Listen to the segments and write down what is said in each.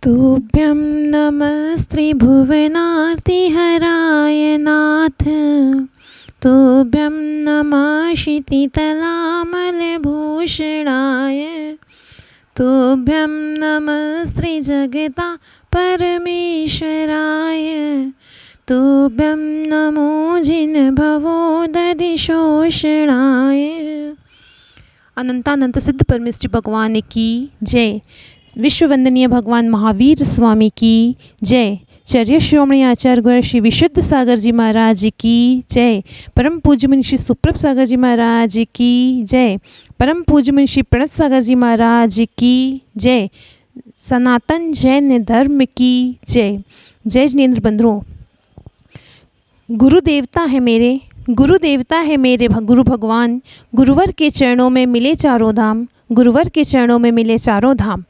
तुभ्यं नमस्त्रिभुवनार्तिहराय नाथ। तुभ्यं नमः क्षितितलामलभूषणाय। तुभ्यं नमस्त्रिजगता परमेश्वराय। तुभ्यं नमो जिनभवोदधिशोषणाय। अनंतानंत सिद्ध परमेष्टि भगवान की जय। विश्ववंदनीय भगवान महावीर स्वामी की जय। चर्य श्रोमणी आचार्य गुरु श्री विशुद्ध सागर जी महाराज की जय। परम पूज्य मुनि श्री सुप्रभ सागर जी महाराज की जय। परम पूज्य मुनि श्री प्रणत सागर जी महाराज की जय। सनातन जैन धर्म की जय। जय जिनेन्द्र बंधुओं, गुरु देवता है मेरे, गुरु देवता है मेरे गुरु भगवान। गुरुवर के चरणों में मिले चारों धाम, गुरुवर के चरणों में मिले चारों धाम।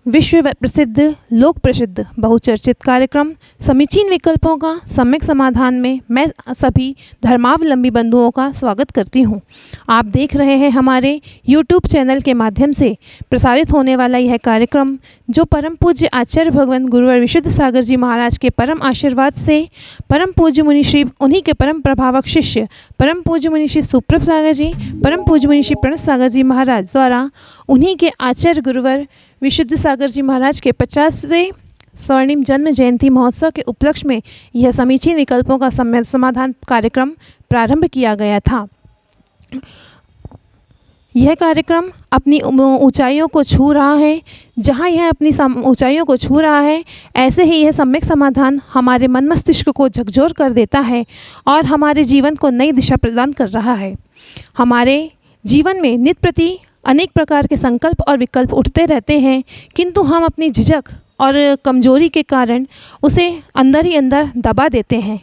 विश्व प्रसिद्ध, लोक प्रसिद्ध, बहुचर्चित कार्यक्रम समीचीन विकल्पों का सम्यक समाधान में मैं सभी धर्मावलंबी बंधुओं का स्वागत करती हूं। आप देख रहे हैं हमारे YouTube चैनल के माध्यम से प्रसारित होने वाला यह कार्यक्रम, जो परम पूज्य आचार्य भगवान गुरुवर विशुद्ध सागर जी महाराज के परम आशीर्वाद से परम पूज्य मुनि श्री, उन्हीं के परम प्रभावक शिष्य परम पूज्य मुनि श्री सुप्रभ सागर जी, परम पूज्य मुनि श्री प्रणत सागर जी महाराज द्वारा उन्हीं के आचार्य गुरुवर विशुद्ध सागर जी महाराज के 50वें स्वर्णिम जन्म जयंती महोत्सव के उपलक्ष्य में यह समीचीन विकल्पों का समाधान कार्यक्रम प्रारंभ किया गया था। यह कार्यक्रम अपनी ऊंचाइयों को छू रहा है। जहां यह अपनी ऊंचाइयों को छू रहा है, ऐसे ही यह सम्यक समाधान हमारे मन मस्तिष्क को झकझोर कर देता है और हमारे जीवन को नई दिशा प्रदान कर रहा है। हमारे जीवन में नित्य प्रति अनेक प्रकार के संकल्प और विकल्प उठते रहते हैं, किंतु हम अपनी झिझक और कमजोरी के कारण उसे अंदर ही अंदर दबा देते हैं।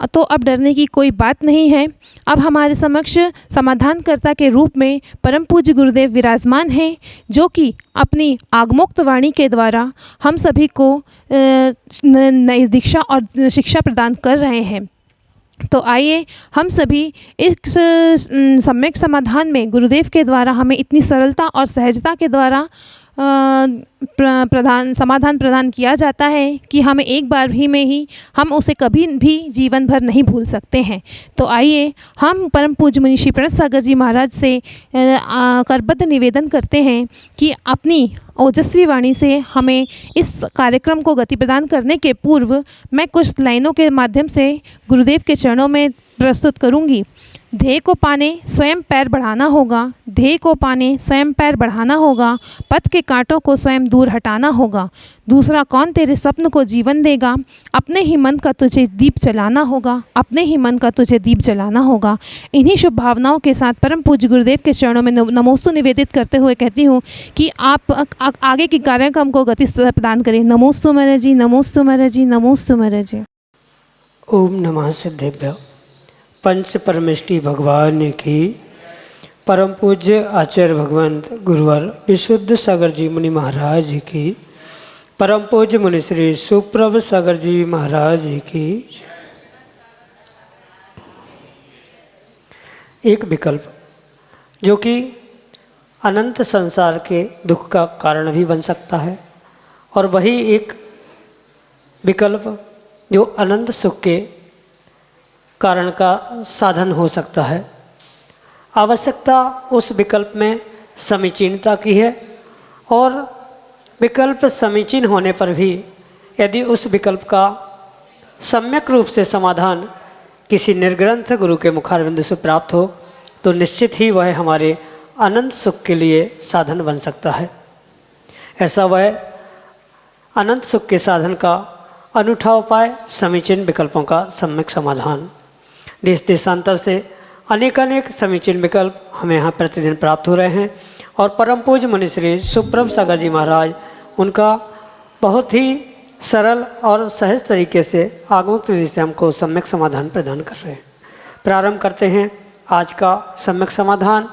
तो अब डरने की कोई बात नहीं है। अब हमारे समक्ष समाधानकर्ता के रूप में परम पूज्य गुरुदेव विराजमान हैं, जो कि अपनी आगमोक्त वाणी के द्वारा हम सभी को नई दीक्षा और शिक्षा प्रदान कर रहे हैं। तो आइए हम सभी इस सम्यक समाधान में गुरुदेव के द्वारा हमें इतनी सरलता और सहजता के द्वारा समाधान प्रदान किया जाता है कि हमें एक बार ही में ही हम उसे कभी भी जीवन भर नहीं भूल सकते हैं। तो आइए हम परम पूज्य मुनि श्री प्रणत सागर जी महाराज से करबद्ध निवेदन करते हैं कि अपनी ओजस्वी वाणी से हमें इस कार्यक्रम को गति प्रदान करने के पूर्व मैं कुछ लाइनों के माध्यम से गुरुदेव के चरणों में प्रस्तुत करूंगी। ध्येय को पाने स्वयं पैर बढ़ाना होगा, ध्येय को पाने स्वयं पैर बढ़ाना होगा, पथ के कांटों को स्वयं दूर हटाना होगा। दूसरा कौन तेरे स्वप्न को जीवन देगा, अपने ही मन का तुझे दीप जलाना होगा, अपने ही मन का तुझे दीप जलाना होगा। इन्हीं शुभ भावनाओं के साथ परम पूज्य गुरुदेव के चरणों में नमोस्तु निवेदित करते हुए कहती हूँ कि आप आगे के कार्यक्रम को गति प्रदान करें। नमोस्तु महाराज जी, नमोस्तु महाराज जी, नमोस्तु महाराज जी। ओम नमः सिद्धेभ्य। पंच परमेष्टि भगवान की, परम पूज्य आचार्य भगवंत गुरुवर विशुद्ध सागर जी मुनि महाराज की, परम पूज्य मुनि श्री सुप्रभ सागर जी महाराज की। एक विकल्प जो कि अनंत संसार के दुख का कारण भी बन सकता है, और वही एक विकल्प जो अनंत सुख के कारण का साधन हो सकता है। आवश्यकता उस विकल्प में समीचीनता की है, और विकल्प समीचीन होने पर भी यदि उस विकल्प का सम्यक रूप से समाधान किसी निर्ग्रंथ गुरु के मुखारविंद से प्राप्त हो, तो निश्चित ही वह हमारे अनंत सुख के लिए साधन बन सकता है। ऐसा वह अनंत सुख के साधन का अनूठा उपाय समीचीन विकल्पों का सम्यक समाधान। देश देशांतर से अनेक समीचीन विकल्प हमें यहाँ प्रतिदिन प्राप्त हो रहे हैं, और परम पूज्य मुनि श्री सुप्रभ सागर जी महाराज उनका बहुत ही सरल और सहज तरीके से आगमोक्त विधि से हमको सम्यक समाधान प्रदान कर रहे हैं। प्रारंभ करते हैं आज का सम्यक समाधान।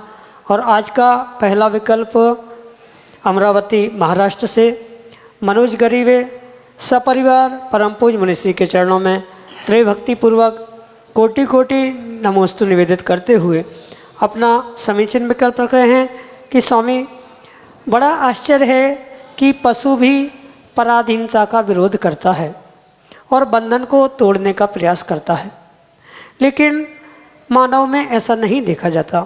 और आज का पहला विकल्प अमरावती महाराष्ट्र से मनोज गरीबे सपरिवार परम पूज्य मुनिश्री के चरणों में त्रय भक्तिपूर्वक कोटि कोटि नमोस्तु निवेदित करते हुए अपना समीचीन विकल्प रख रहे हैं कि स्वामी, बड़ा आश्चर्य है कि पशु भी पराधीनता का विरोध करता है और बंधन को तोड़ने का प्रयास करता है, लेकिन मानव में ऐसा नहीं देखा जाता,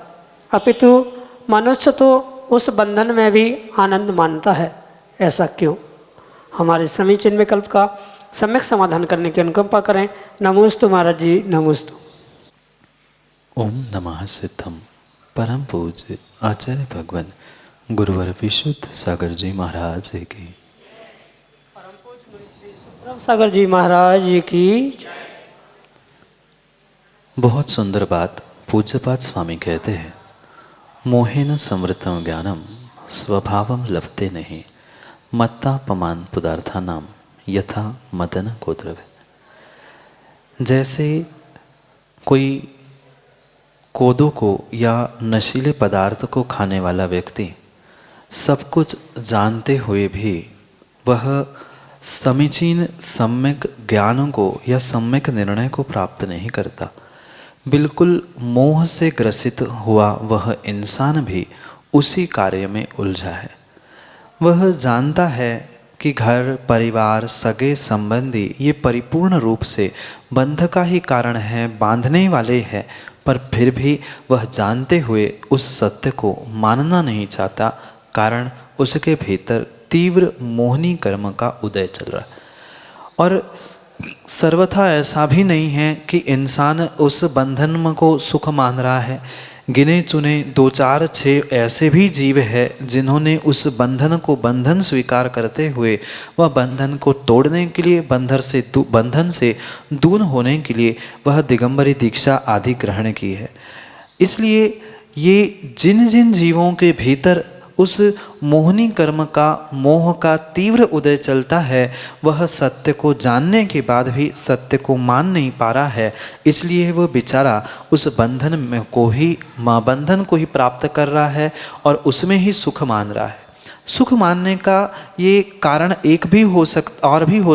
अपितु मनुष्य तो उस बंधन में भी आनंद मानता है। ऐसा क्यों? हमारे समीचीन विकल्प का सम्यक समाधान करने की अनुकंपा करें। नमोस्तु महाराज जी, नमोस्तु। ओम नमः सिद्धम परम पूज्य आचार्य भगवान गुरुवर विशुद्ध सागर जी महाराज की, सागर जी महाराज की। बहुत सुंदर बात पूज्यपाद स्वामी कहते हैं, मोहेन संवृतम ज्ञानम स्वभावम लभते नहीं मत्तापमान पदार्थानाम यथा मदन कोद्रव। जैसे कोई कोदो को या नशीले पदार्थ को खाने वाला व्यक्ति सब कुछ जानते हुए भी वह समीचीन सम्यक ज्ञान को या सम्यक निर्णय को प्राप्त नहीं करता, बिल्कुल मोह से ग्रसित हुआ वह इंसान भी उसी कार्य में उलझा है। वह जानता है कि घर परिवार सगे संबंधी ये परिपूर्ण रूप से बंध का ही कारण है, बांधने वाले हैं, पर फिर भी वह जानते हुए उस सत्य को मानना नहीं चाहता, कारण उसके भीतर तीव्र मोहनी कर्म का उदय चल रहा है। और सर्वथा ऐसा भी नहीं है कि इंसान उस बंधन को सुख मान रहा है। गिने चुने 2 4 6 ऐसे भी जीव हैं जिन्होंने उस बंधन को बंधन स्वीकार करते हुए वह बंधन को तोड़ने के लिए, बंधन से दूर होने के लिए वह दिगंबरी दीक्षा आदि ग्रहण की है। इसलिए ये जिन जिन जीवों के भीतर उस मोहनी कर्म का, मोह का तीव्र उदय चलता है, वह सत्य को जानने के बाद भी सत्य को मान नहीं पा रहा है। इसलिए वह बेचारा उस बंधन को ही प्राप्त कर रहा है और उसमें ही सुख मान रहा है। सुख मानने का ये कारण एक भी हो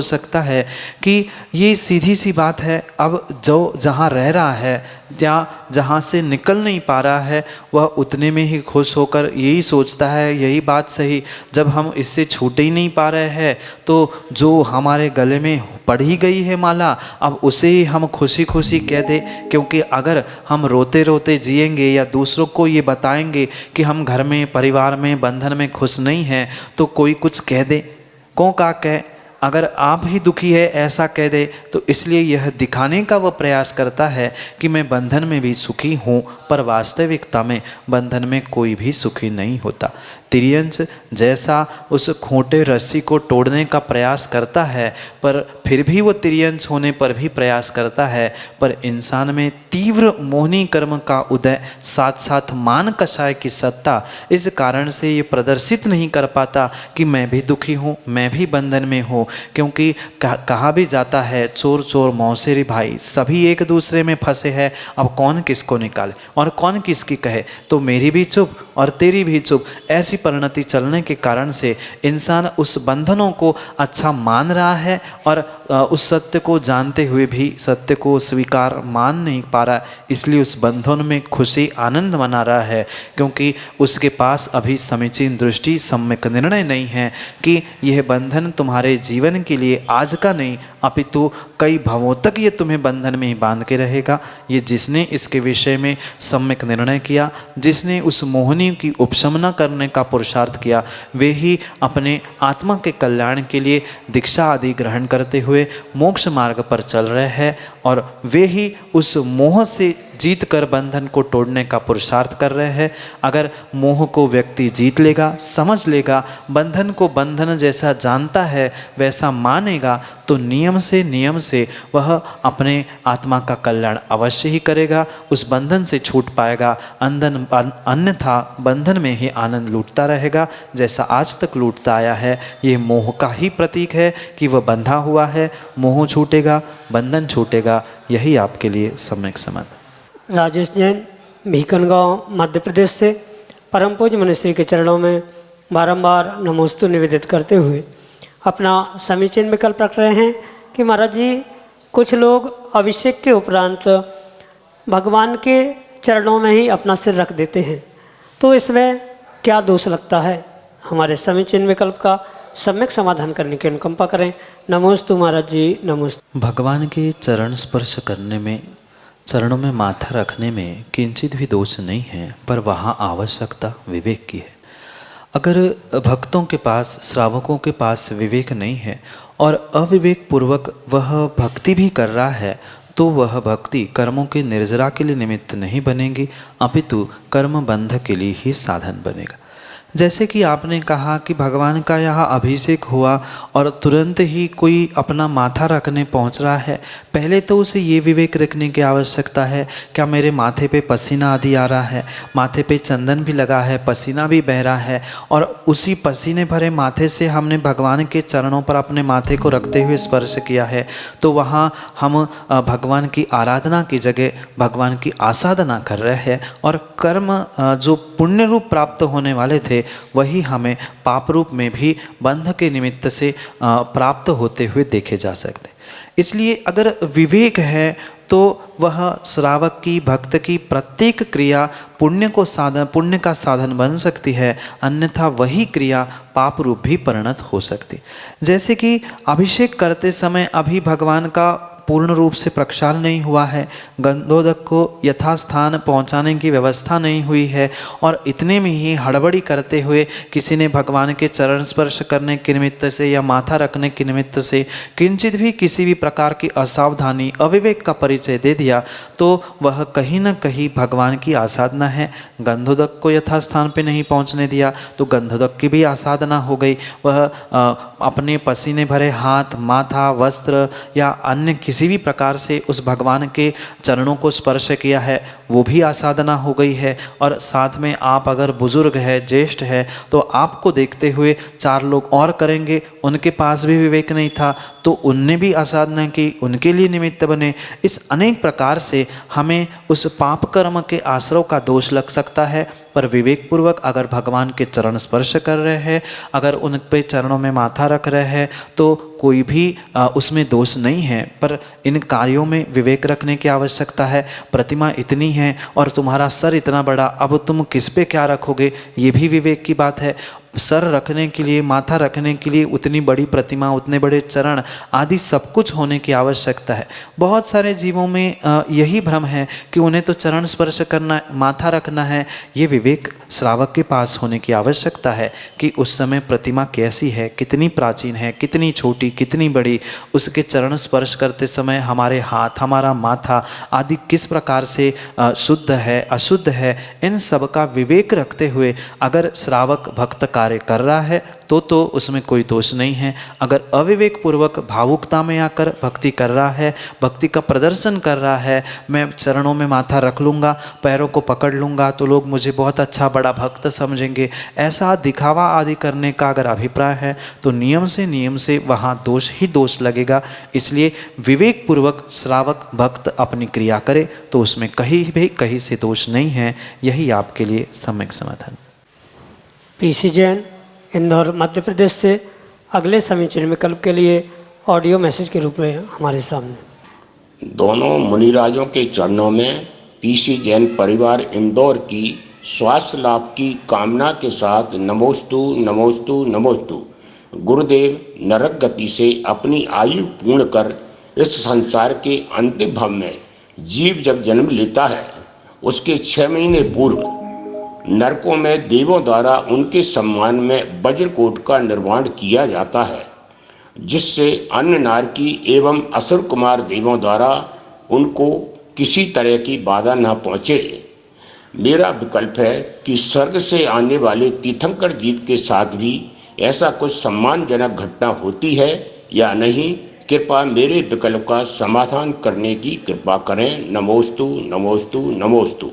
सकता है कि ये सीधी सी बात है, अब जो जहाँ रह रहा है, जहाँ से निकल नहीं पा रहा है, वह उतने में ही खुश होकर यही सोचता है, यही बात सही, जब हम इससे छूट ही नहीं पा रहे हैं तो जो हमारे गले में पड़ ही गई है माला, अब उसे ही हम खुशी खुशी कह दे, क्योंकि अगर हम रोते रोते जिएंगे या दूसरों को ये बताएंगे कि हम घर में परिवार में बंधन में खुश नहीं हैं, तो कोई कुछ कह दे, कौन का कहे, अगर आप ही दुखी है ऐसा कह दे, तो इसलिए यह दिखाने का वह प्रयास करता है कि मैं बंधन में भी सुखी हूँ, पर वास्तविकता में बंधन में कोई भी सुखी नहीं होता। तिर्यंच जैसा उस खोटे रस्सी को तोड़ने का प्रयास करता है, पर फिर भी वो तिर्यंच होने पर भी प्रयास करता है, पर इंसान में तीव्र मोहनी कर्म का उदय, साथ साथ मान कषाय की सत्ता, इस कारण से ये प्रदर्शित नहीं कर पाता कि मैं भी दुखी हूँ, मैं भी बंधन में हूँ। क्योंकि कहा भी जाता है, चोर चोर मौसेरी भाई, सभी एक दूसरे में फंसे हैं, अब कौन किसको निकाले और कौन किसकी कहे, तो मेरी भी चुप और तेरी भी चुप, ऐसी परिणति चलने के कारण से इंसान उस बंधनों को अच्छा मान रहा है और उस सत्य को जानते हुए भी सत्य को स्वीकार मान नहीं पा रहा, इसलिए उस बंधन में खुशी आनंद मना रहा है, क्योंकि उसके पास अभी समीचीन दृष्टि, सम्यक निर्णय नहीं है कि यह बंधन तुम्हारे जीवन के लिए आज का नहीं, अपितु कई भवों तक ये तुम्हें बंधन में ही बांध के रहेगा। ये जिसने इसके विषय में सम्यक निर्णय किया, जिसने उस मोहनी की उपशमना करने का पुरुषार्थ किया, वे ही अपने आत्मा के कल्याण के लिए दीक्षा आदि ग्रहण करते हुए मोक्ष मार्ग पर चल रहे हैं, और वे ही उस मोह से जीत कर बंधन को तोड़ने का पुरुषार्थ कर रहे हैं। अगर मोह को व्यक्ति जीत लेगा, समझ लेगा, बंधन को बंधन जैसा जानता है वैसा मानेगा, तो नियम से वह अपने आत्मा का कल्याण अवश्य ही करेगा, उस बंधन से छूट पाएगा। अन्यथा बंधन में ही आनंद लूटता रहेगा, जैसा आज तक लूटता आया है। ये मोह का ही प्रतीक है कि वह बंधा हुआ है, मोह छूटेगा, बंधन छूटेगा। यही आपके लिए सम्यक समाधान। राजेश जैन, भीकनगांव, मध्य प्रदेश से परम पूज्य मनुष्य के चरणों में बारंबार नमोस्तु निवेदित करते हुए अपना समीचीन विकल्प रख रहे हैं कि महाराज जी, कुछ लोग अभिषेक के उपरांत भगवान के चरणों में ही अपना सिर रख देते हैं, तो इसमें क्या दोष लगता है? हमारे समीचीन विकल्प का सम्यक समाधान करने की अनुकंपा करें। नमोस्तु महाराज जी, नमोस्तु। भगवान के चरण स्पर्श करने में, चरणों में माथा रखने में किंचित भी दोष नहीं है, पर वहाँ आवश्यकता विवेक की है। अगर भक्तों के पास, श्रावकों के पास विवेक नहीं है और अविवेक पूर्वक वह भक्ति भी कर रहा है, तो वह भक्ति कर्मों के निर्जरा के लिए निमित्त नहीं बनेगी, अपितु कर्म बंध के लिए ही साधन बनेगा। जैसे कि आपने कहा कि भगवान का यहाँ अभिषेक हुआ और तुरंत ही कोई अपना माथा रखने पहुँच रहा है, पहले तो उसे ये विवेक रखने की आवश्यकता है, क्या मेरे माथे पे पसीना आदि आ रहा है, माथे पे चंदन भी लगा है, पसीना भी बह रहा है, और उसी पसीने भरे माथे से हमने भगवान के चरणों पर अपने माथे को रखते हुए स्पर्श किया है, तो वहाँ हम भगवान की आराधना की जगह भगवान की आसाधना कर रहे हैं, और कर्म जो पुण्य रूप प्राप्त होने वाले थे वही हमें पाप रूप में भी बंध के निमित्त से प्राप्त होते हुए देखे जा सकते। इसलिए अगर विवेक है तो वह श्रावक की, भक्त की प्रत्येक क्रिया पुण्य का साधन बन सकती है, अन्यथा वही क्रिया पाप रूप भी परिणत हो सकती। जैसे कि अभिषेक करते समय अभी भगवान का पूर्ण रूप से प्रक्षालन नहीं हुआ है, गंधोदक को यथास्थान पहुंचाने की व्यवस्था नहीं हुई है, और इतने में ही हड़बड़ी करते हुए किसी ने भगवान के चरण स्पर्श करने के निमित्त से या माथा रखने के निमित्त से किंचित भी किसी भी प्रकार की असावधानी, अविवेक का परिचय दे दिया, तो वह कहीं न कहीं भगवान की आसाधना है। गंधोदक को यथास्थान पे नहीं पहुंचने दिया तो गंधोदक की भी आसाधना हो गई। वह अपने पसीने भरे हाथ, माथा, वस्त्र या अन्य किसी भी प्रकार से उस भगवान के चरणों को स्पर्श किया है, वो भी आसाधना हो गई है। और साथ में आप अगर बुजुर्ग है, ज्येष्ठ है, तो आपको देखते हुए 4 लोग और करेंगे, उनके पास भी विवेक नहीं था तो उनने भी आसाधना की, उनके लिए निमित्त बने। इस अनेक प्रकार से हमें उस पाप कर्म के आश्रव का दोष लग सकता है, पर विवेक पूर्वक अगर भगवान के चरण स्पर्श कर रहे हैं, अगर उन पे चरणों में माथा रख रहे हैं, तो कोई भी उसमें दोष नहीं है। पर इन कार्यों में विवेक रखने की आवश्यकता है। प्रतिमा इतनी है और तुम्हारा सर इतना बड़ा, अब तुम किस पे क्या रखोगे, ये भी विवेक की बात है। सर रखने के लिए, माथा रखने के लिए उतनी बड़ी प्रतिमा, उतने बड़े चरण आदि सब कुछ होने की आवश्यकता है। बहुत सारे जीवों में यही भ्रम है कि उन्हें तो चरण स्पर्श करना, माथा रखना है। ये विवेक श्रावक के पास होने की आवश्यकता है कि उस समय प्रतिमा कैसी है, कितनी प्राचीन है, कितनी छोटी, कितनी बड़ी, उसके चरण स्पर्श करते समय हमारे हाथ, हमारा माथा आदि किस प्रकार से शुद्ध है, अशुद्ध है, इन सब का विवेक रखते हुए अगर श्रावक भक्त कार्य कर रहा है तो उसमें कोई दोष नहीं है। अगर अविवेक पूर्वक भावुकता में आकर भक्ति कर रहा है, भक्ति का प्रदर्शन कर रहा है, मैं चरणों में माथा रख लूँगा, पैरों को पकड़ लूँगा तो लोग मुझे बहुत अच्छा बड़ा भक्त समझेंगे, ऐसा दिखावा आदि करने का अगर अभिप्राय है तो नियम से वहाँ दोष ही दोष लगेगा। इसलिए विवेक पूर्वक श्रावक भक्त अपनी क्रिया करे तो उसमें कहीं से दोष नहीं है। यही आपके लिए सम्यक समाधान। पीसी जैन, इंदौर, मध्य प्रदेश से अगले समीचीन विकल्प के लिए ऑडियो मैसेज के रूप में हमारे सामने। दोनों मुनिराजों के चरणों में पीसी जैन परिवार इंदौर की स्वास्थ्य लाभ की कामना के साथ नमोस्तु नमोस्तु नमोस्तु। गुरुदेव नरक गति से अपनी आयु पूर्ण कर इस संसार के अंतिम भाव में जीव जब जन्म लेता है, उसके 6 महीने पूर्व नरकों में देवों द्वारा उनके सम्मान में वज्रकोट का निर्माण किया जाता है, जिससे अन्य नारकी एवं असुर कुमार देवों द्वारा उनको किसी तरह की बाधा न पहुँचे। मेरा विकल्प है कि स्वर्ग से आने वाले तीर्थंकर जीव के साथ भी ऐसा कुछ सम्मानजनक घटना होती है या नहीं। कृपया मेरे विकल्प का समाधान करने की कृपा करें। नमोस्तु नमोस्तु नमोस्तु।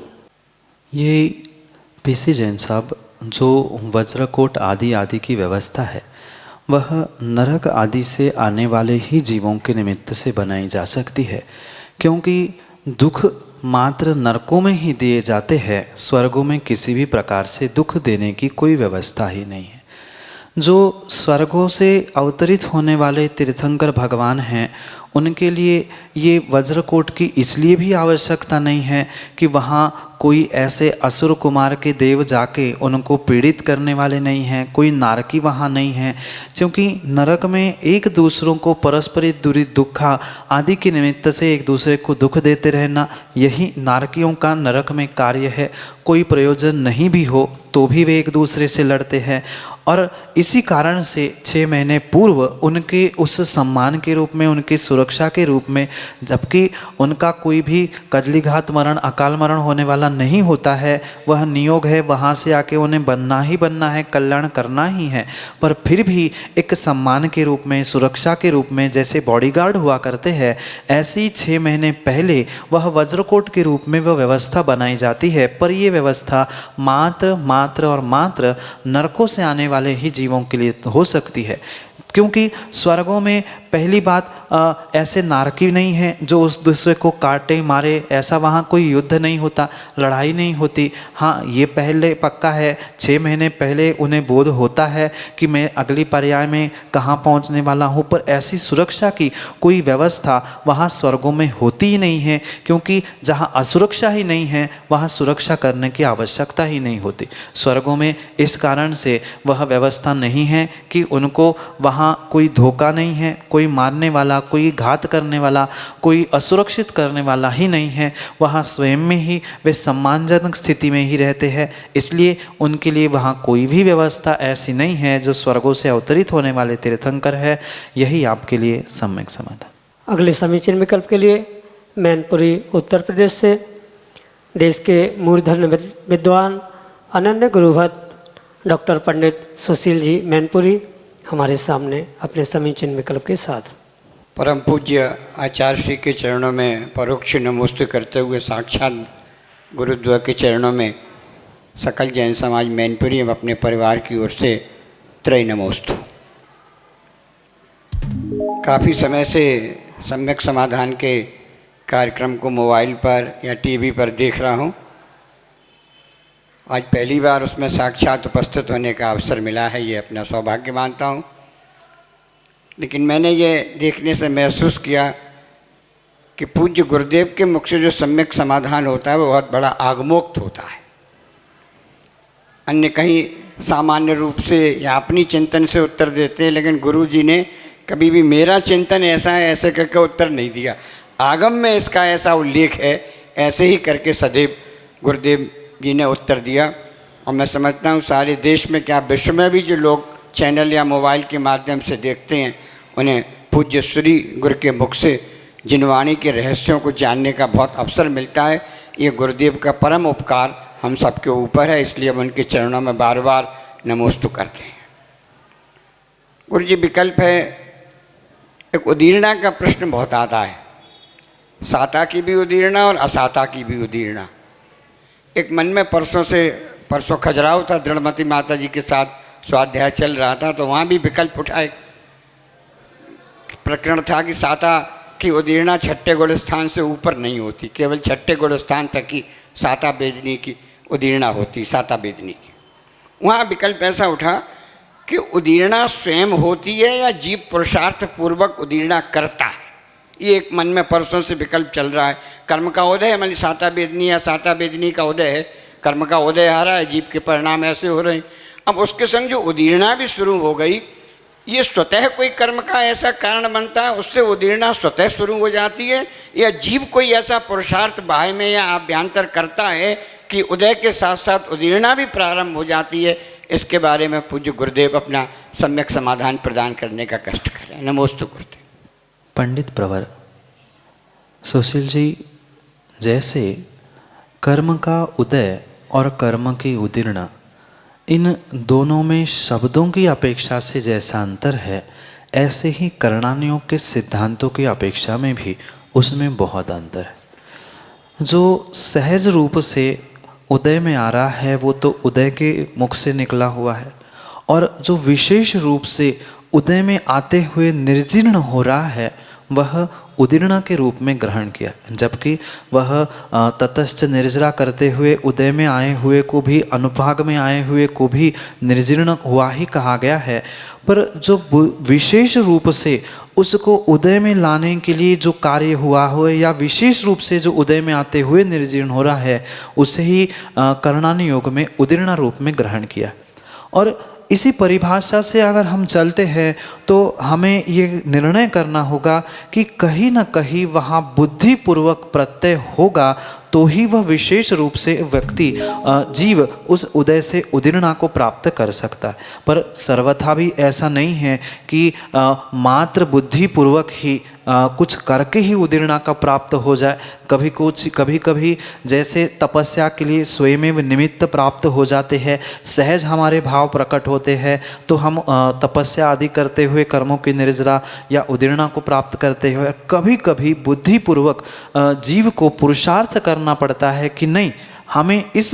ये पीसी जैन साहब, जो वज्रकोट आदि की व्यवस्था है वह नरक आदि से आने वाले ही जीवों के निमित्त से बनाई जा सकती है, क्योंकि दुख मात्र नरकों में ही दिए जाते हैं, स्वर्गों में किसी भी प्रकार से दुख देने की कोई व्यवस्था ही नहीं है। जो स्वर्गों से अवतरित होने वाले तीर्थंकर भगवान हैं उनके लिए ये वज्रकोट की इसलिए भी आवश्यकता नहीं है कि वहाँ कोई ऐसे असुर कुमार के देव जाके उनको पीड़ित करने वाले नहीं हैं, कोई नारकी वहाँ नहीं है, क्योंकि नरक में एक दूसरों को परस्परित दुखा आदि के निमित्त से एक दूसरे को दुख देते रहना, यही नारकियों का नरक में कार्य है। कोई प्रयोजन नहीं भी हो तो भी वे एक दूसरे से लड़ते हैं, और इसी कारण से 6 महीने पूर्व उनके उस सम्मान के रूप में, उनकी सुरक्षा के रूप में, जबकि उनका कोई भी कजलीघात मरण, अकाल मरण होने वाला नहीं होता है, वह नियोग है, वहाँ से आके उन्हें बनना ही बनना है, कल्याण करना ही है, पर फिर भी एक सम्मान के रूप में, सुरक्षा के रूप में जैसे बॉडीगार्ड हुआ करते हैं, ऐसी 6 महीने पहले वह वज्रकोट के रूप में वह व्यवस्था बनाई जाती है। पर यह व्यवस्था मात्र और मात्र नरकों से आने वाले ही जीवों के लिए हो सकती है, क्योंकि स्वर्गों में पहली बात ऐसे नारकी नहीं है जो उस दूसरे को काटे मारे, ऐसा वहाँ कोई युद्ध नहीं होता, लड़ाई नहीं होती। हाँ, ये पहले पक्का है, 6 महीने पहले उन्हें बोध होता है कि मैं अगली पर्याय में कहाँ पहुँचने वाला हूँ, पर ऐसी सुरक्षा की कोई व्यवस्था वहाँ स्वर्गों में होती ही नहीं है, क्योंकि जहाँ असुरक्षा ही नहीं है वहाँ सुरक्षा करने की आवश्यकता ही नहीं होती। स्वर्गों में इस कारण से वह व्यवस्था नहीं है कि उनको वहाँ कोई धोखा नहीं है, कोई मारने वाला, कोई घात करने वाला, कोई असुरक्षित करने वाला ही नहीं है। वहाँ स्वयं में ही वे सम्मानजनक स्थिति में ही रहते हैं, इसलिए उनके लिए वहाँ कोई भी व्यवस्था ऐसी नहीं है जो स्वर्गों से अवतरित होने वाले तीर्थंकर है। यही आपके लिए सम्यक समाधान। अगले समीचीन विकल्प के लिए मैनपुरी उत्तर प्रदेश से देश के मूर्धन्य विद्वान अनन्य गुरुभक्त डॉक्टर पंडित सुशील जी मैनपुरी हमारे सामने अपने समीचीन विकल्प के साथ। परम पूज्य आचार्य श्री के चरणों में परोक्ष नमोस्तु करते हुए साक्षात गुरुद्वार के चरणों में सकल जैन समाज मैनपुरी एवं अपने परिवार की ओर से त्रय नमोस्तु। काफ़ी समय से सम्यक समाधान के कार्यक्रम को मोबाइल पर या टीवी पर देख रहा हूँ। आज पहली बार उसमें साक्षात उपस्थित होने का अवसर मिला है, ये अपना सौभाग्य मानता हूँ। लेकिन मैंने ये देखने से महसूस किया कि पूज्य गुरुदेव के मुख से जो सम्यक समाधान होता है वो बहुत बड़ा आगमोक्त होता है। अन्य कहीं सामान्य रूप से या अपनी चिंतन से उत्तर देते हैं, लेकिन गुरु जी ने कभी भी मेरा चिंतन ऐसा है ऐसे करके उत्तर नहीं दिया। आगम में इसका ऐसा उल्लेख है, ऐसे ही करके सदैव गुरुदेव जी ने उत्तर दिया। और मैं समझता हूँ सारे देश में, क्या विश्व में भी जो लोग चैनल या मोबाइल के माध्यम से देखते हैं, उन्हें पूज्य श्री गुरु के मुख से जिनवाणी के रहस्यों को जानने का बहुत अवसर मिलता है। ये गुरुदेव का परम उपकार हम सबके ऊपर है, इसलिए हम उनके चरणों में बार बार नमोस्तु करते हैं। गुरु जी, विकल्प है, एक उदीर्णा का प्रश्न बहुत आता है, साता की भी उदीर्णा और असाता की भी उदीर्णा। एक मन में परसों खजुराहो था, दृढ़मती माता जी के साथ स्वाध्याय चल रहा था, तो वहाँ भी विकल्प उठा। एक प्रकरण था कि साता की उदीर्णा छठे गुण स्थान से ऊपर नहीं होती, केवल छठे गुण स्थान तक ही साता बेदनी की उदीर्णा होती, साता बेदनी की। वहाँ विकल्प ऐसा उठा कि उदीर्णा स्वयं होती है या जीव पुरुषार्थ पूर्वक उदीर्णा करता है। ये एक मन में परसों से विकल्प चल रहा है। कर्म का उदय है, मान साता बेदनी या साता बेदनी का उदय है, कर्म का उदय आ रहा है, जीव के परिणाम ऐसे हो रहे हैं। अब उसके संग जो उदीर्णा भी शुरू हो गई, ये स्वतः कोई कर्म का ऐसा कारण बनता है, उससे उदीर्णा स्वतः शुरू हो जाती है, या जीव कोई ऐसा पुरुषार्थ बाह्य में या अभ्यंतर करता है कि उदय के साथ साथ उदीर्णा भी प्रारंभ हो जाती है। इसके बारे में पूज्य गुरुदेव अपना सम्यक समाधान प्रदान करने का कष्ट करें। नमोस्तु गुरुदेव। पंडित प्रवर सुशील जी, जैसे कर्म का उदय और कर्म की उदीर्णा, इन दोनों में शब्दों की अपेक्षा से जैसा अंतर है, ऐसे ही करणानियों के सिद्धांतों की अपेक्षा में भी उसमें बहुत अंतर है। जो सहज रूप से उदय में आ रहा है वो तो उदय के मुख से निकला हुआ है, और जो विशेष रूप से उदय में आते हुए निर्जीर्ण हो रहा है वह उदीर्णा के रूप में ग्रहण किया, जबकि वह ततश्च निर्जरा करते हुए उदय में आए हुए को भी, अनुभाग में आए हुए को भी निर्जीर्ण हुआ ही कहा गया है। पर जो विशेष रूप से उसको उदय में लाने के लिए जो कार्य हुआ हो, या विशेष रूप से जो उदय में आते हुए निर्जीर्ण हो रहा है, उसे ही करणानि योग में उदीर्ण रूप में ग्रहण किया। और इसी परिभाषा से अगर हम चलते हैं तो हमें ये निर्णय करना होगा कि कहीं ना कहीं वहाँ बुद्धिपूर्वक प्रत्यय होगा तो ही वह विशेष रूप से व्यक्ति जीव उस उदय से उदीर्णा को प्राप्त कर सकता है। पर सर्वथा भी ऐसा नहीं है कि मात्र बुद्धिपूर्वक ही कुछ करके ही उदीर्णा का प्राप्त हो जाए। कभी कभी जैसे तपस्या के लिए स्वयं निमित्त प्राप्त हो जाते हैं, सहज हमारे भाव प्रकट होते हैं, तो हम तपस्या आदि करते हुए कर्मों की निर्जरा या उदीर्णा को प्राप्त करते हुए, कभी कभी बुद्धिपूर्वक जीव को पुरुषार्थ करना पड़ता है कि नहीं, हमें इस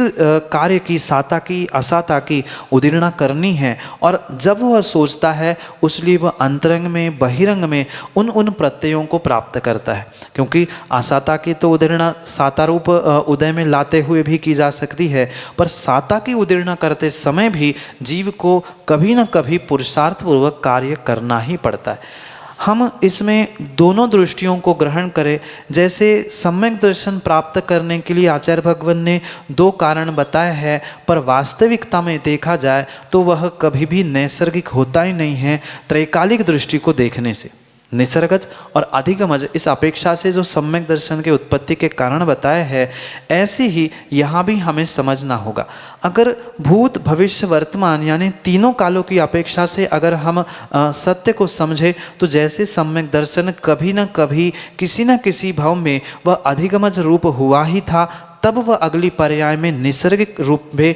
कार्य की साता की असाता की उदीर्णा करनी है। और जब वह सोचता है उसलिए वह अंतरंग में बहिरंग में उन प्रत्ययों को प्राप्त करता है, क्योंकि असाता की तो उदीर्णा साता रूप उदय में लाते हुए भी की जा सकती है, पर साता की उदीर्णा करते समय भी जीव को कभी न कभी पुरुषार्थपूर्वक कार्य करना ही पड़ता है। हम इसमें दोनों दृष्टियों को ग्रहण करें। जैसे सम्यक दर्शन प्राप्त करने के लिए आचार्य भगवान ने 2 कारण बताए हैं, पर वास्तविकता में देखा जाए तो वह कभी भी नैसर्गिक होता ही नहीं है। त्रैकालिक दृष्टि को देखने से निसर्गज और अधिगमज इस अपेक्षा से जो सम्यक दर्शन के उत्पत्ति के कारण बताए हैं, ऐसे ही यहाँ भी हमें समझना होगा। अगर भूत भविष्य वर्तमान यानी तीनों कालों की अपेक्षा से अगर हम सत्य को समझे तो जैसे सम्यक दर्शन कभी न कभी किसी न किसी भाव में वह अधिगमज रूप हुआ ही था, तब वह अगली पर्याय में निसर्गिक रूप में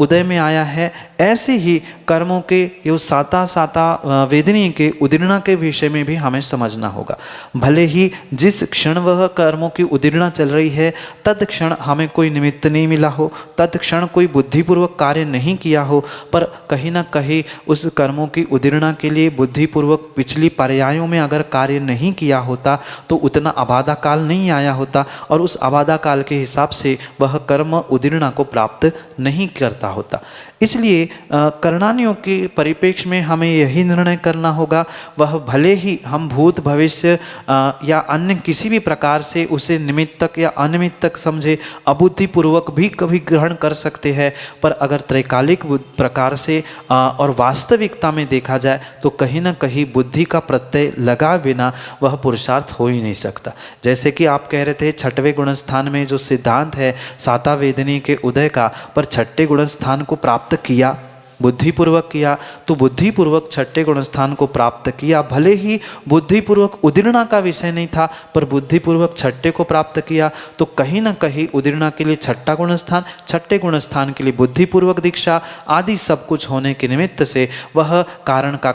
उदय में आया है। ऐसे ही कर्मों के यो साता वेदनी के उदीर्णा के विषय में भी हमें समझना होगा। भले ही जिस क्षण वह कर्मों की उदीर्णा चल रही है तद क्षण हमें कोई निमित्त नहीं मिला हो, तद क्षण कोई बुद्धिपूर्वक कार्य नहीं किया हो, पर कहीं ना कहीं उस कर्मों की उदीर्णा के लिए बुद्धिपूर्वक पिछली पर्यायों में अगर कार्य नहीं किया होता तो उतना अबाधा काल नहीं आया होता, और उस अबाधा काल के हिसाब से वह कर्म उदीर्णा को प्राप्त नहीं करता होता। इसलिए करणानियों के परिप्रेक्ष्य में हमें यही निर्णय करना होगा, वह भले ही हम भूत भविष्य या अन्य किसी भी प्रकार से उसे निमित्तक या अनिमित्तक समझे, अबुद्धिपूर्वक भी कभी ग्रहण कर सकते हैं, पर अगर त्रैकालिक प्रकार से और वास्तविकता में देखा जाए तो कहीं ना कहीं बुद्धि का प्रत्यय लगा बिना वह पुरुषार्थ हो ही नहीं सकता। जैसे कि आप कह रहे थे 6वें गुणस्थान में जो सिद्धांत है साता वेदनी के उदय का, पर 6ठे गुणस्थान को प्राप्त किया, बुद्धिपूर्वक किया, तो बुद्धिपूर्वक 6ठे गुणस्थान को प्राप्त किया। भले ही बुद्धिपूर्वक उदीर्णा का विषय नहीं था, पर बुद्धिपूर्वक 6ठे को प्राप्त किया, तो कहीं ना कहीं उदीर्णा के लिए 6ठा गुणस्थान, 6ठे गुणस्थान के लिए बुद्धिपूर्वक दीक्षा आदि सब कुछ होने के निमित्त से वह कारण का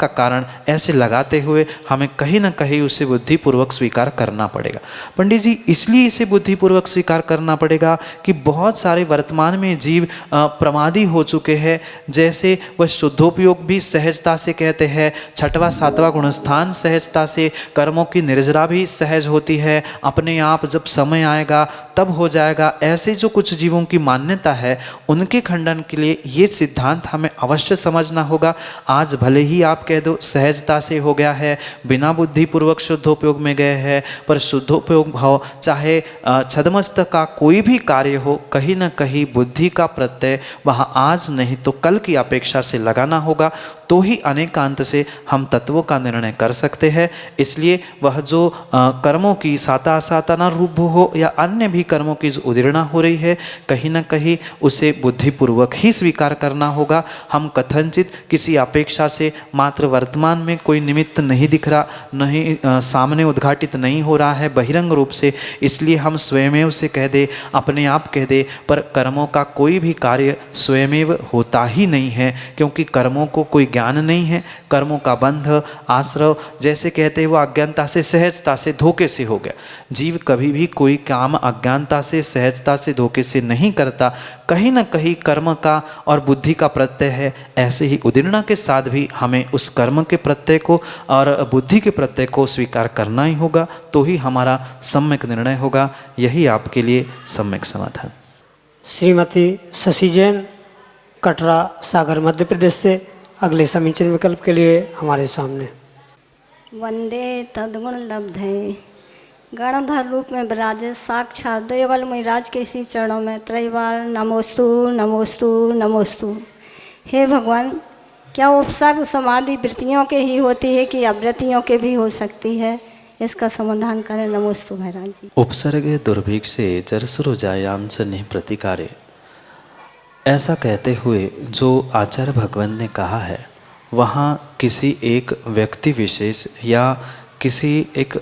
कारण ऐसे लगाते हुए हमें कहीं ना कहीं उसे बुद्धिपूर्वक स्वीकार करना पड़ेगा। पंडित जी, इसलिए इसे बुद्धिपूर्वक स्वीकार करना पड़ेगा कि बहुत सारे वर्तमान में जीव प्रमादी हो चुके हैं। जैसे वह शुद्धोपयोग भी सहजता से कहते हैं, 6वां 7वां गुणस्थान सहजता से, कर्मों की निर्जरा भी सहज होती है, अपने आप जब समय आएगा तब हो जाएगा। ऐसे जो कुछ जीवों की मान्यता है उनके खंडन के लिए ये सिद्धांत हमें अवश्य समझना होगा। आज भले ही आप कह दो सहजता से हो गया है, बिना बुद्धिपूर्वक शुद्धोपयोग में गए हैं, पर शुद्धोपयोग भाव चाहे छदमस्त का कोई भी कार्य हो, कहीं ना कहीं बुद्धि का प्रत्यय वहाँ आज नहीं तो कल की अपेक्षा से लगाना होगा, तो ही अनेकांत से हम तत्वों का निर्णय कर सकते हैं। इसलिए वह जो कर्मों की साता असाता रूप हो या अन्य भी कर्मों की जो उदीर्णा हो रही है, कहीं ना कहीं उसे बुद्धिपूर्वक ही स्वीकार करना होगा। हम कथनचित किसी अपेक्षा से मात्र वर्तमान में कोई निमित्त नहीं दिख रहा, नहीं सामने उद्घाटित नहीं हो रहा है बहिरंग रूप से, इसलिए हम स्वयमेव से कह दे, अपने आप कह दे, पर कर्मों का कोई भी कार्य स्वयमेव होता ही नहीं है, क्योंकि कर्मों को कोई ज्ञान नहीं है, कर्मों का बंध आश्रव जैसे कहते हैं वो अज्ञानता से सहजता से धोखे से हो गया। जीव कभी भी कोई काम अज्ञानता से सहजता से धोखे से नहीं करता, कहीं ना कहीं कर्म का और बुद्धि का प्रत्यय है। ऐसे ही उदीर्णा के साथ भी हमें उस कर्म के प्रत्यय को और बुद्धि के प्रत्यय को स्वीकार करना ही होगा, तो ही हमारा सम्यक निर्णय होगा। यही आपके लिए सम्यक समाधान। श्रीमती शशि जैन, कटरा सागर मध्य प्रदेश से अगले समीचीन विकल्प के लिए हमारे सामने। वंदे तद्गुण लब्धे गणधर रूप में विराजे साक्षात देवलमय राज के इसी चरणों में त्रैवार नमोस्तु नमोस्तु नमोस्तु। हे भगवान, क्या उपसर्ग समाधि वृत्तियों के ही होती है कि अवृत्तियों के भी हो सकती है? इसका समाधान करें। नमोस्तु महाराज जी। उपसर्गे दुर्भिक्षे चरसुरो जायाम च निः प्रतिकारे, ऐसा कहते हुए जो आचार्य भगवान ने कहा है वहाँ किसी एक व्यक्ति विशेष या किसी एक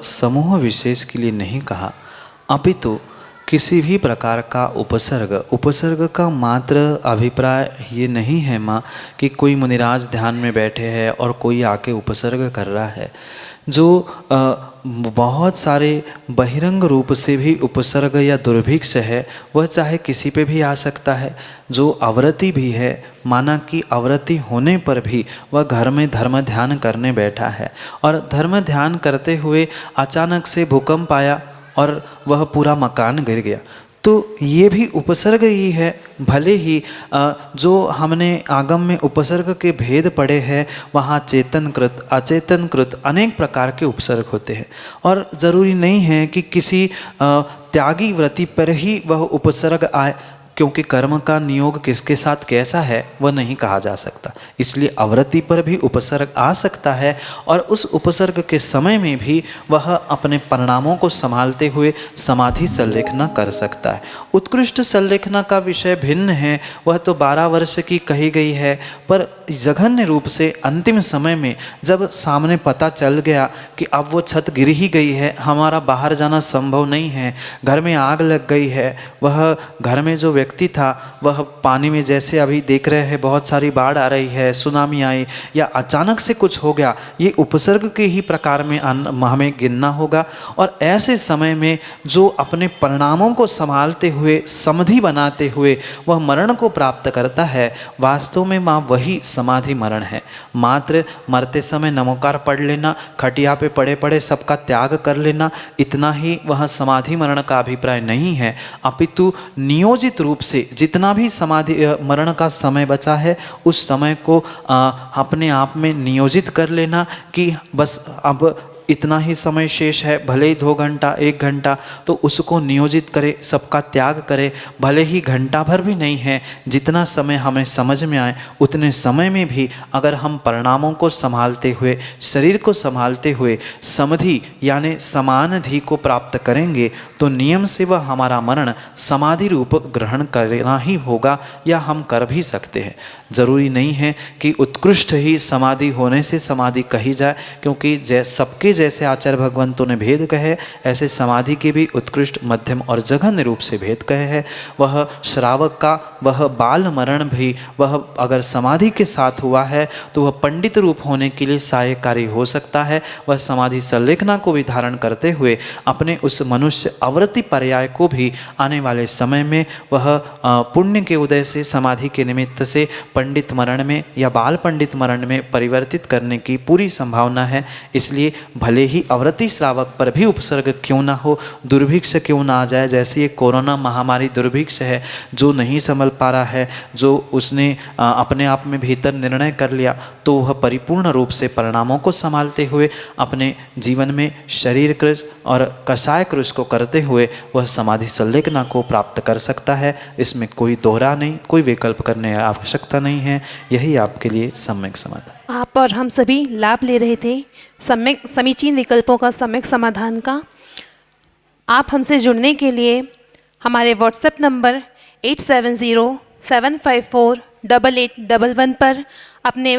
समूह विशेष के लिए नहीं कहा, अपितु किसी भी प्रकार का उपसर्ग का मात्र अभिप्राय ये नहीं है माँ कि कोई मुनिराज ध्यान में बैठे हैं और कोई आके उपसर्ग कर रहा है। जो बहुत सारे बहिरंग रूप से भी उपसर्ग या दुर्भिक्ष है वह चाहे किसी पे भी आ सकता है। जो अवरति भी है, माना कि अवरति होने पर भी वह घर में धर्म ध्यान करने बैठा है और धर्म ध्यान करते हुए अचानक से भूकंप आया और वह पूरा मकान गिर गया, तो ये भी उपसर्ग ही है। भले ही जो हमने आगम में उपसर्ग के भेद पढ़े हैं वहाँ चेतनकृत अचेतनकृत अनेक प्रकार के उपसर्ग होते हैं और ज़रूरी नहीं है कि किसी त्यागी व्रति पर ही वह उपसर्ग आए, क्योंकि कर्म का नियोग किसके साथ कैसा है वह नहीं कहा जा सकता। इसलिए अवरति पर भी उपसर्ग आ सकता है और उस उपसर्ग के समय में भी वह अपने परिणामों को संभालते हुए समाधि संलेखना कर सकता है। उत्कृष्ट संलेखना का विषय भिन्न है, वह तो 12 वर्ष की कही गई है, पर जघन्य रूप से अंतिम समय में जब सामने पता चल गया कि अब वो छत गिर ही गई है, हमारा बाहर जाना संभव नहीं है, घर में आग लग गई है, वह घर में जो व्यक्ति था वह पानी में, जैसे अभी देख रहे हैं बहुत सारी बाढ़ आ रही है, सुनामी आई या अचानक से कुछ हो गया, ये उपसर्ग के ही प्रकार में हमें गिनना होगा। और ऐसे समय में जो अपने परिणामों को संभालते हुए समाधि बनाते हुए वह मरण को प्राप्त करता है, वास्तव में माँ वही समाधि मरण है। मात्र मरते समय नमोकार पढ़ लेना, खटिया पे पड़े पड़े सबका त्याग कर लेना, इतना ही वह समाधि मरण का अभिप्राय नहीं है, अपितु नियोजित रूप से जितना भी समाधि मरण का समय बचा है उस समय को अपने आप में नियोजित कर लेना कि बस अब इतना ही समय शेष है, भले ही 2 घंटा 1 घंटा, तो उसको नियोजित करे, सबका त्याग करे। भले ही घंटा भर भी नहीं है, जितना समय हमें समझ में आए उतने समय में भी अगर हम परिणामों को संभालते हुए, शरीर को संभालते हुए समाधि यानी समाधि को प्राप्त करेंगे तो नियम से वह हमारा मरण समाधि रूप ग्रहण करना ही होगा या हम कर भी सकते हैं। ज़रूरी नहीं है कि उत्कृष्ट ही समाधि होने से समाधि कही जाए, क्योंकि सबके जैसे आचार्य भगवंतों ने भेद कहे ऐसे समाधि के भी उत्कृष्ट मध्यम और जघन्य रूप से भेद कहे हैं। वह श्रावक का वह बाल मरण भी वह अगर समाधि के साथ हुआ है तो वह पंडित रूप होने के लिए सहायकारी हो सकता है। वह समाधि संलेखना को भी धारण करते हुए अपने उस मनुष्य अवृत्ति पर्याय को भी आने वाले समय में वह पुण्य के उदय से समाधि के निमित्त से पंडित मरण में या बाल पंडित मरण में परिवर्तित करने की पूरी संभावना है। इसलिए भले ही अवृत्ति श्रावक पर भी उपसर्ग क्यों ना हो, दुर्भिक्ष क्यों ना आ जाए, जैसे ये कोरोना महामारी दुर्भिक्ष है, जो नहीं संभल पा रहा है, जो उसने अपने आप में भीतर निर्णय कर लिया, तो वह परिपूर्ण रूप से परिणामों को संभालते हुए अपने जीवन में शरीर कृष और कषाय कृष को करते हुए वह समाधि संलेखना को प्राप्त कर सकता है। इसमें कोई दोहरा नहीं, कोई विकल्प करने की आवश्यकता नहीं है। यही आपके लिए सम्यक समाधान। आप और हम सभी लाभ ले रहे थे सम्यक समीचीन विकल्पों का सम्यक समाधान का। आप हमसे जुड़ने के लिए हमारे व्हाट्सएप नंबर 8707548811 पर अपने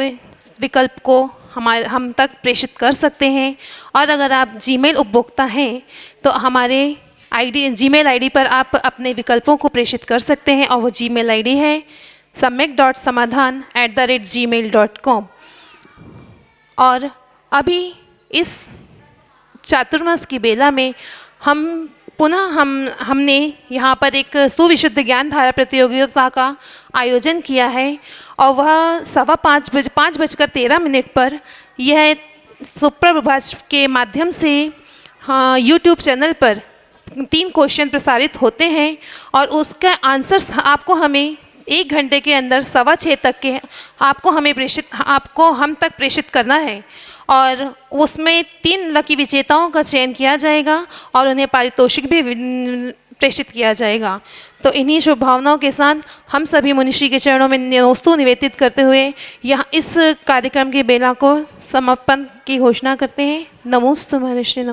विकल्प को हम तक प्रेषित कर सकते हैं। और अगर आप जीमेल उपभोक्ता हैं तो हमारे जीमेल आईडी पर आप अपने विकल्पों को प्रेषित कर सकते हैं और वो जीमेल आईडी है samyak.samadhan@gmail.com। और अभी इस चातुर्मास की बेला में हमने यहाँ पर एक सुविशुद्ध ज्ञान धारा प्रतियोगिता का आयोजन किया है और वह 5:13 पर यह सुप्रभात के माध्यम से यूट्यूब चैनल पर 3 क्वेश्चन प्रसारित होते हैं और उसका आंसर्स आपको हमें 1 घंटे के अंदर 6:15 तक के आपको हम तक प्रेषित करना है और उसमें 3 लकी विजेताओं का चयन किया जाएगा और उन्हें पारितोषिक भी प्रेषित किया जाएगा। तो इन्हीं शुभ भावनाओं के साथ हम सभी मुनिश्री के चरणों में नमोस्तु निवेदित करते हुए यहाँ इस कार्यक्रम की बेला को समापन की घोषणा करते हैं। नमोस्तु महर्षि।